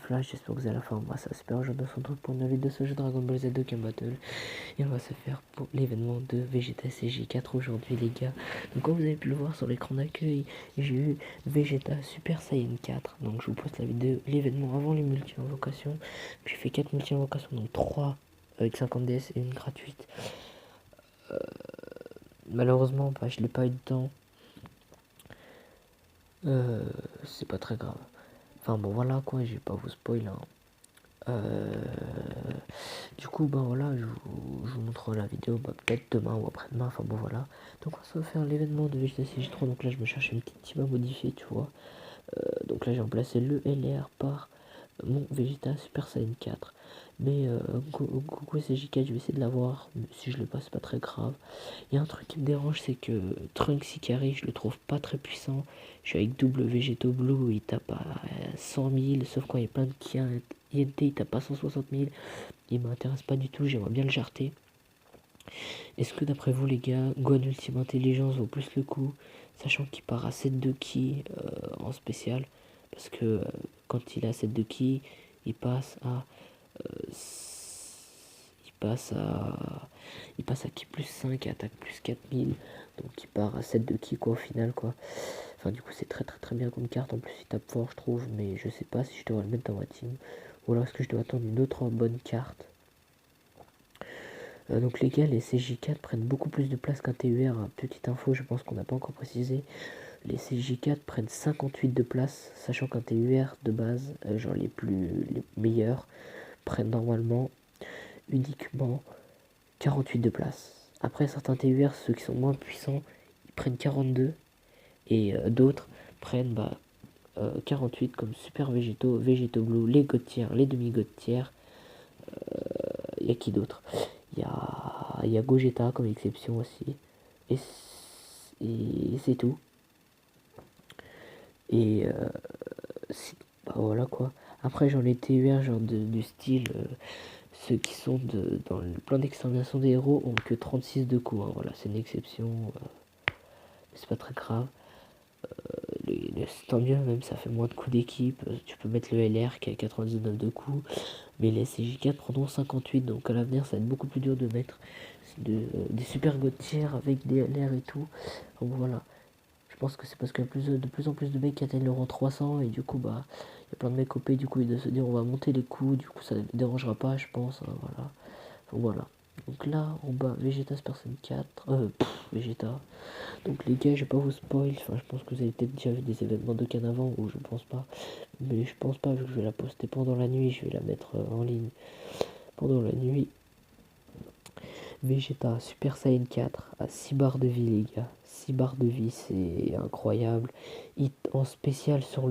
Flash, j'espère que vous allez la forme. Moi, ça super. Aujourd'hui, on se retrouve pour une vidéo de ce jeu Dragon Ball Z Dokkan Battle. Et on va se faire pour l'événement de Vegeta CJ4 aujourd'hui, les gars. Donc, comme vous avez pu le voir sur l'écran d'accueil, j'ai eu Vegeta Super Saiyan 4. Donc, je vous poste la vidéo, l'événement avant les multi-invocations. J'ai fait 4 multi-invocations, donc 3 avec 50 DS et une gratuite. Malheureusement, bah, je l'ai pas eu de temps. C'est pas très grave. Enfin bon voilà quoi, je vais pas vous spoiler. Du coup bah voilà, je vous montrerai la vidéo peut-être demain ou après-demain, enfin bon voilà. Donc on va faire l'événement de Vegeta CJ3, donc là je me cherche une petite team à modifier, tu vois. Donc là j'ai remplacé le LR par mon Vegeta Super Saiyan 4. Mais Goku CJ4 je vais essayer de l'avoir, si je le passe c'est pas très grave. Il y a un truc qui me dérange, c'est que Trunks Ikari, je le trouve pas très puissant. Je suis avec double Végéto Blue, il tape à 100 000, sauf quand il y a plein de Ki INT, il tape à 160 000. Il m'intéresse pas du tout, j'aimerais bien le jarter. Est-ce que d'après vous les gars, Gohan Ultime Intelligence vaut plus le coup, sachant qu'il part à 7 de Ki en spécial, parce que quand il a 7 de Ki, il passe à il passe à Ki plus 5 et attaque plus 4000, donc il part à 7 de Ki quoi au final quoi. Enfin du coup c'est très bien comme carte, en plus il tape fort je trouve, mais je sais pas si je devrais le mettre dans ma team, ou alors est-ce que je dois attendre une autre bonne carte. Donc les gars, les CJ4 prennent beaucoup plus de place qu'un TUR, petite info je pense qu'on n'a pas encore précisé. Les CJ4 prennent 58 de place, sachant qu'un TUR de base, genre les meilleurs, prennent normalement uniquement 48 de place. Après certains TUR, ceux qui sont moins puissants, ils prennent 42, et d'autres prennent 48 comme Super Végéto, Végéto Blue, les God tiers, les demi-God tiers. Il y a qui d'autre? Il y a Gogeta comme exception aussi. Et c'est tout. Et voilà quoi. Après j'en ai TUR genre du style ceux qui sont dans le plan d'extermination des héros ont que 36 de coups, hein. Voilà, c'est une exception, c'est pas très grave. Tant mieux, même ça fait moins de coups d'équipe. Tu peux mettre le LR qui a 99 de coups, mais les CJ4 prendront 58, donc à l'avenir ça va être beaucoup plus dur de mettre des super god tiers avec des LR et tout. Donc voilà, je pense que c'est parce qu'il y a de plus en plus de mecs qui atteignent le rang 300, et du coup il y a plein de mecs OP, du coup ils doivent se dire on va monter les coups, du coup ça ne dérangera pas je pense, hein, voilà. Donc voilà. Donc là, en bas, Vegeta Personne 4, Vegeta. Donc les gars, je vais pas vous spoil, enfin je pense que vous avez peut-être déjà vu des événements de Cannes avant, ou je pense pas. Mais je pense pas, vu que je vais la poster pendant la nuit, je vais la mettre en ligne pendant la nuit. Vegeta Super Saiyan 4 à 6 barres de vie les gars. 6 barres de vie, c'est incroyable. Hit en spécial sur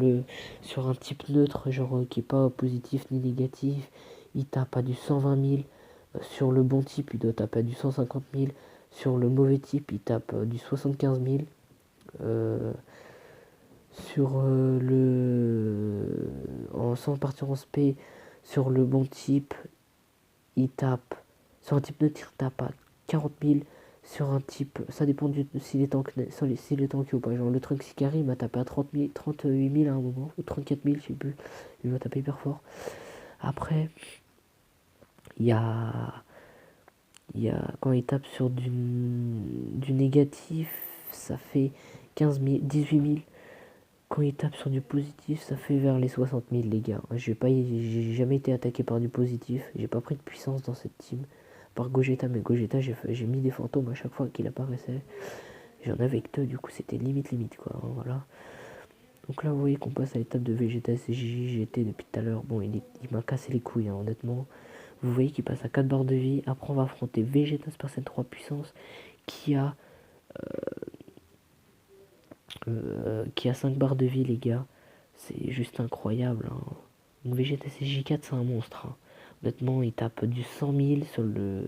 un type neutre, genre qui est pas positif ni négatif. Il tape à du 120 000. Sur le bon type, il doit taper à du 150 000. Sur le mauvais type, il tape du 75 000. Sans partir en spé, sur le bon type, il tape. Sur un type neutre, il tape à 40 000. Sur un type, ça dépend s'il est tanké ou pas. Genre le Trunks Ikari, il m'a tapé à 38 000 à un moment, ou 34 000, je sais plus. Il m'a tapé hyper fort. Après, il y a quand il tape sur du négatif, ça fait 15 000, 18 000. Quand il tape sur du positif, ça fait vers les 60 000 les gars. J'ai jamais été attaqué par du positif. J'ai pas pris de puissance dans cette team. Par Gogeta, mais Gogeta, j'ai mis des fantômes à chaque fois qu'il apparaissait. J'en avais que deux, du coup c'était limite quoi. Voilà. Donc là vous voyez qu'on passe à l'étape de Vegeta CJJT depuis tout à l'heure. Bon, il m'a cassé les couilles, hein, honnêtement. Vous voyez qu'il passe à 4 barres de vie. Après on va affronter Vegeta Super Saiyan 3 puissance qui a 5 barres de vie les gars. C'est juste incroyable, hein. Donc Vegeta CJ4 c'est un monstre, hein. Honnêtement il tape du 100 000 sur le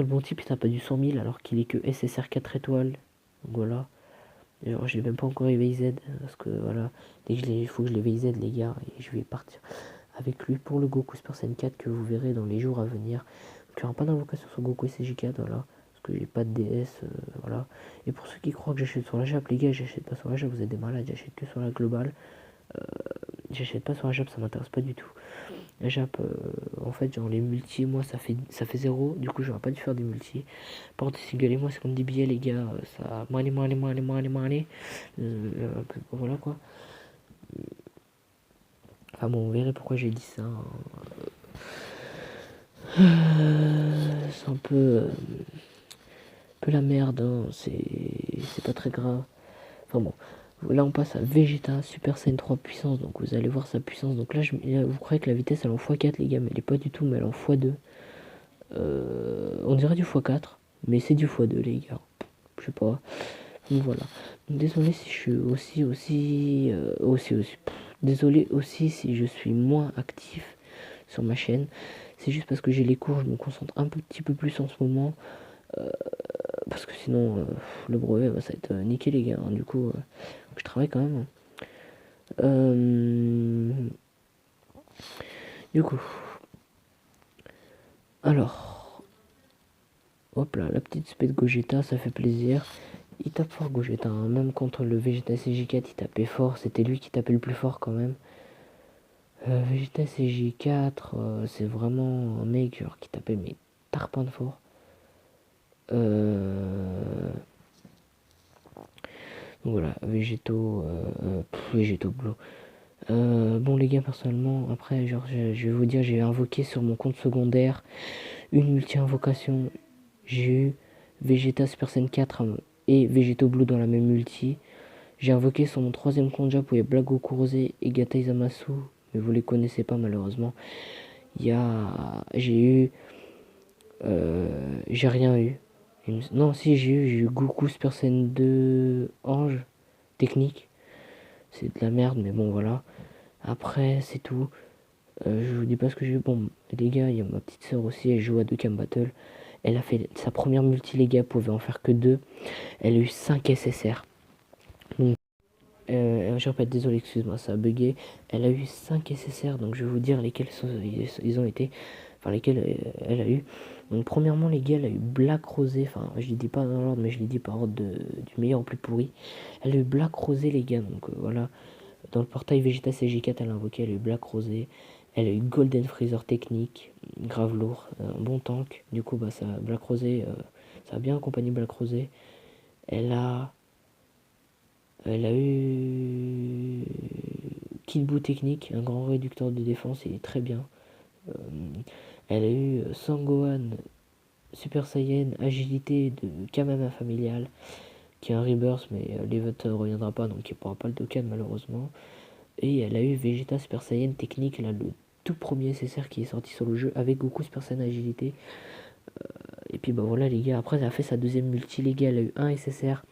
bon type, il tape du 100 000 alors qu'il est que SSR 4 étoiles. Donc voilà. Alors, je l'ai même pas encore éveillé Z, parce que voilà, il faut que je l'éveille Z les gars, et je vais partir avec lui pour le Goku Super Saiyan 4 que vous verrez dans les jours à venir. Donc, il n'y aura pas d'invocation sur Goku CJ4, voilà, parce que j'ai pas de DS, voilà. Et pour ceux qui croient que j'achète sur la Jap, les gars, j'achète pas sur la Jap, vous êtes des malades, j'achète que sur la globale. j'achète pas sur la Jap, ça m'intéresse pas du tout. La Jap, en fait, genre les multis, moi ça fait 0, du coup j'aurais pas dû faire des multis. Par contre, single et moi, c'est comme des billets, les gars, ça. Money. Voilà quoi. Enfin bon, on verrait pourquoi j'ai dit ça. C'est un peu la merde, hein. C'est pas très grave. Enfin bon. Là, on passe à Vegeta Super Saiyan 3 puissance. Donc, vous allez voir sa puissance. Donc là, vous croyez que la vitesse elle est en x4, les gars, mais elle est pas du tout, mais elle est en x2. On dirait du x4, mais c'est du x2, les gars. Je sais pas. Donc voilà. Donc, désolé si je suis aussi. Désolé aussi si je suis moins actif sur ma chaîne. C'est juste parce que j'ai les cours, je me concentre un petit peu plus en ce moment. Parce que sinon, le brevet, ça va être niqué, les gars. Hein. Du coup, je travaille quand même. Du coup, alors, hop là, la petite spé de Gogeta, ça fait plaisir. Il tape fort Gogeta, hein. Même contre le Vegeta CJ4, il tapait fort. C'était lui qui tapait le plus fort quand même. Vegeta CJ4, c'est vraiment un mec genre, qui tapait mais tarpin de fort. Donc voilà, Végéto Blue. Bon les gars, personnellement, après, genre, je vais vous dire, j'ai invoqué sur mon compte secondaire une multi-invocation. J'ai eu Vegeta Super Saiyan 4 et Végéto Blue dans la même multi. J'ai invoqué sur mon troisième compte Jap où il y a Black Goku Rosé et Gata Izamasu, mais vous les connaissez pas malheureusement. J'ai eu, j'ai rien eu. Non, si j'ai eu Goku Super Saiyan 2 Ange technique. C'est de la merde, mais bon voilà. Après, c'est tout. Je vous dis pas ce que j'ai eu. Bon, les gars, il y a ma petite soeur aussi, elle joue à Dokkan Battle. Elle a fait sa première multi, les gars, elle pouvait en faire que 2. Elle a eu 5 SSR. Donc, je répète, désolé, excuse-moi, ça a bugué. Elle a eu 5 SSR, donc je vais vous dire lesquels ils ont été. Enfin, lesquels elle a eu. Donc, premièrement, les gars, elle a eu Black Rosé. Enfin, je les dis pas dans l'ordre, mais je les dis par ordre du meilleur au plus pourri. Elle a eu Black Rosé, les gars, donc voilà. Dans le portail Vegeta CG4, elle a invoqué, elle a eu Black Rosé. Elle a eu Golden Freezer technique, grave lourd, un bon tank. Du coup, bah, ça, Black Rosé, ça a bien accompagné Black Rosé. Elle a, elle a eu Kid Buu technique, un grand réducteur de défense, il est très bien. Elle a eu Sangohan Super Saiyan, agilité de Kamama familial, qui est un rebirth, mais l'event ne reviendra pas, donc il ne pourra pas le Dokkan malheureusement. Et elle a eu Vegeta Super Saiyan technique, là, le tout premier SSR qui est sorti sur le jeu avec Goku Super Saiyan agilité. Et puis bah voilà les gars, après elle a fait sa deuxième multi, les gars, elle a eu un SSR.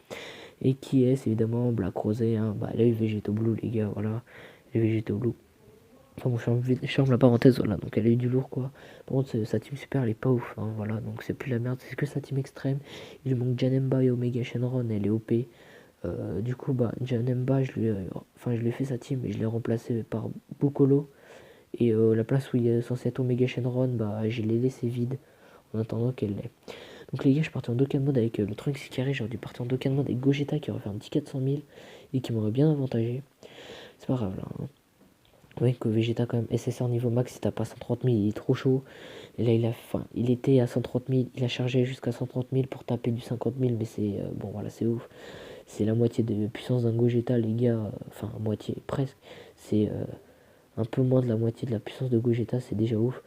Et qui est évidemment Black Rosé, hein. Bah elle a eu Végéto Blue, les gars, voilà. Les Végéto Blue. Enfin bon, je ferme la parenthèse, voilà, donc elle a eu du lourd quoi. Par contre, sa team super, elle est pas ouf, hein, voilà, donc c'est plus la merde, c'est que sa team extrême. Il manque Janemba et Omega Shenron, elle est OP. Du coup, bah, Janemba, je lui ai fait sa team et je l'ai remplacé par Bokolo. Et la place où il est censé être Omega Shenron, bah, je l'ai laissé vide en attendant qu'elle l'ait. Donc les gars, je suis parti en Dokkan mode avec le Trunks carré, j'aurais dû partir en Dokkan mode avec Gogeta qui aurait fait un petit 400 000 et qui m'aurait bien avantagé. C'est pas grave là. Hein. Vous voyez que Vegeta quand même SSR niveau max, si t'as pas 130 000, il est trop chaud. Et là, il était à 130 000, il a chargé jusqu'à 130 000 pour taper du 50 000, mais c'est bon voilà, c'est ouf. C'est la moitié de puissance d'un Gogeta, les gars. Enfin, moitié, presque. C'est un peu moins de la moitié de la puissance de Gogeta, c'est déjà ouf.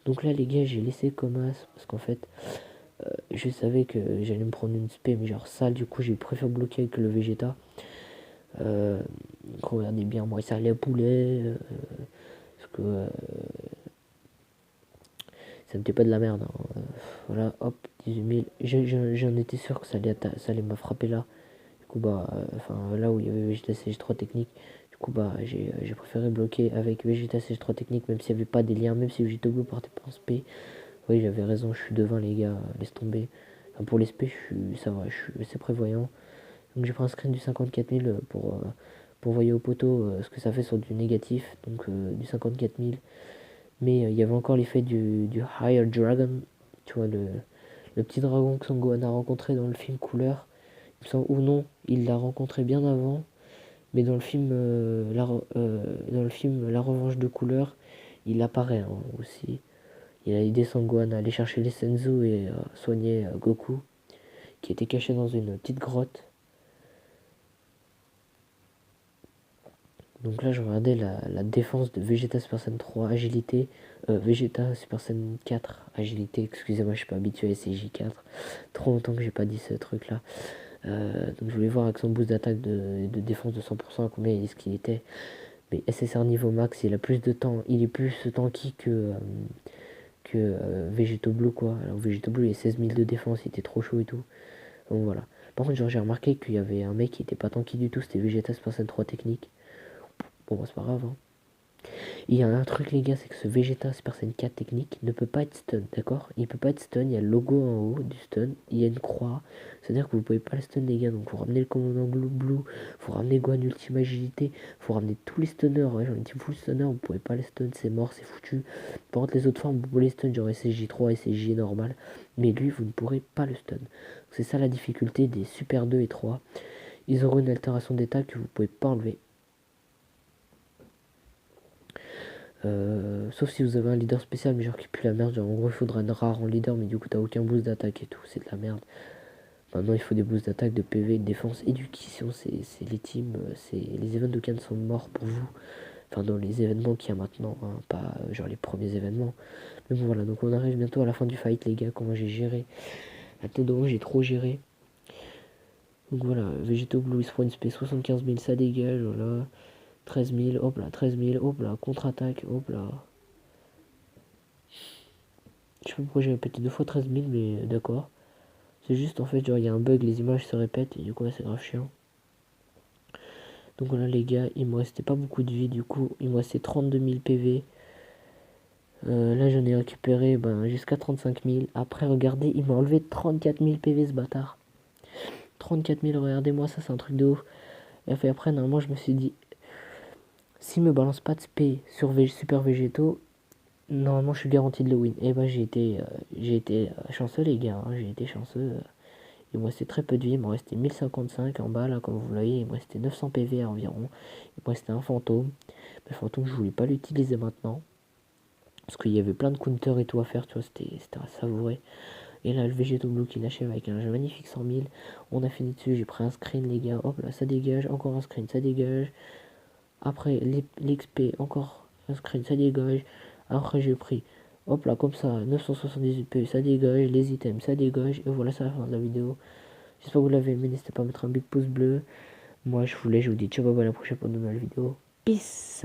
Donc là, les gars, j'ai laissé Comas parce qu'en fait, je savais que j'allais me prendre une spé, mais genre sale. Du coup, j'ai préféré bloquer avec le Vegeta. Regardez bien, moi, ça allait poulet. Parce que ça n'était pas de la merde. Hein. Voilà, hop, 18 000. J'en étais sûr que ça allait me frapper là. Du coup, bah, là où il y avait Vegeta CG3 technique. Du coup, bah, j'ai préféré bloquer avec Vegeta CG3 technique, même s'il n'y avait pas des liens, même si Vegeta Blue partait pour spé. Oui, j'avais raison, je suis devant, les gars, laisse tomber. Enfin, pour les spé, ça va, je suis assez prévoyant. Donc j'ai pris un screen du 54 000 pour voir au poteau ce que ça fait sur du négatif, donc du 54 000. Mais il y avait encore l'effet du Higher Dragon, tu vois, le petit dragon que Son Gohan a rencontré dans le film Couleur. Ou non, il l'a rencontré bien avant. Mais dans le film, dans le film La Revanche de couleur, il apparaît hein, aussi. Il a aidé Sangohan à aller chercher les Senzu et soigner Goku, qui était caché dans une petite grotte. Donc là, je regardais la défense de Vegeta Super Saiyan 3 agilité, Vegeta Super Saiyan 4 agilité, excusez-moi, je suis pas habitué à SCJ4. Trop longtemps que j'ai pas dit ce truc-là. Donc je voulais voir avec son boost d'attaque de défense de 100% à combien est-ce qu'il était. Mais SSR niveau max, il a plus de temps, il est plus tanky que Vegeto Blue quoi. Alors Vegeto Blue il a 16 000 de défense, il était trop chaud et tout. Donc voilà. Par contre j'ai remarqué qu'il y avait un mec qui était pas tanky du tout, c'était Vegeta Super Saiyan 3 technique. Bon bah c'est pas grave hein. Il y a un truc les gars, c'est que ce Vegeta Super Saiyan 4 technique ne peut pas être stun, d'accord? Il peut pas être stun, il y a le logo en haut du stun, il y a une croix, c'est-à-dire que vous pouvez pas le stun les gars, donc faut ramener le commandant Blue, faut ramener Gohan Ultime Agilité, faut ramener tous les stunners, ouais, j'en ai dit full stunner, vous pouvez pas les stun, c'est mort, c'est foutu. Par contre les autres formes, vous pouvez les stun, genre SSJ3, SSJ normal, mais lui vous ne pourrez pas le stun. C'est ça la difficulté des Super 2 et 3, ils auront une altération d'état que vous pouvez pas enlever. Sauf si vous avez un leader spécial, mais genre qui pue la merde. Genre en gros, il faudra une rare en leader, mais du coup, t'as aucun boost d'attaque et tout. C'est de la merde. Maintenant, il faut des boosts d'attaque, de PV, de défense, éducation. C'est les teams. Les événements de Cannes sont morts pour vous. Enfin, dans les événements qu'il y a maintenant, hein, pas genre les premiers événements. Mais bon, voilà. Donc, on arrive bientôt à la fin du fight, les gars. Comment j'ai géré. Maintenant, j'ai trop géré. Donc voilà, Vegeto Blue, il se prend une spé 75 000, ça dégage. Voilà. 13 000, hop là, 13 000, hop là, contre-attaque, hop là. Je sais pas pourquoi j'ai répété deux fois 13 000, mais d'accord. C'est juste en fait, genre il y a un bug, les images se répètent et du coup là c'est grave chiant. Donc voilà les gars, il me restait pas beaucoup de vie, du coup il me restait 32 000 PV. Là j'en ai récupéré jusqu'à 35 000. Après regardez, il m'a enlevé 34 000 PV ce bâtard. 34 000, regardez-moi ça, c'est un truc de ouf. Et après normalement je me suis dit, s'il me balance pas de spé sur Super Végétaux, normalement je suis garanti de le win. Et bah j'ai été chanceux les gars, hein, j'ai été chanceux. Il me restait très peu de vie, il me restait 1055 en bas là comme vous voyez, il me restait 900 PV environ. Il me restait un fantôme. Mais le fantôme je voulais pas l'utiliser maintenant. Parce qu'il y avait plein de counters et tout à faire, tu vois, c'était à savourer. Et là le Végéto Blue qui l'achève avec un magnifique 100 000. On a fini dessus, j'ai pris un screen les gars, hop là ça dégage, encore un screen, ça dégage. Après l'XP, encore un screen, ça dégage. Après j'ai pris, hop là comme ça, 978 PV, ça dégage, les items, ça dégage. Et voilà, c'est la fin de la vidéo. J'espère que vous l'avez aimé, n'hésitez pas à mettre un big pouce bleu. Moi je vous dis ciao, bye bye, à la prochaine pour une nouvelle vidéo. Peace.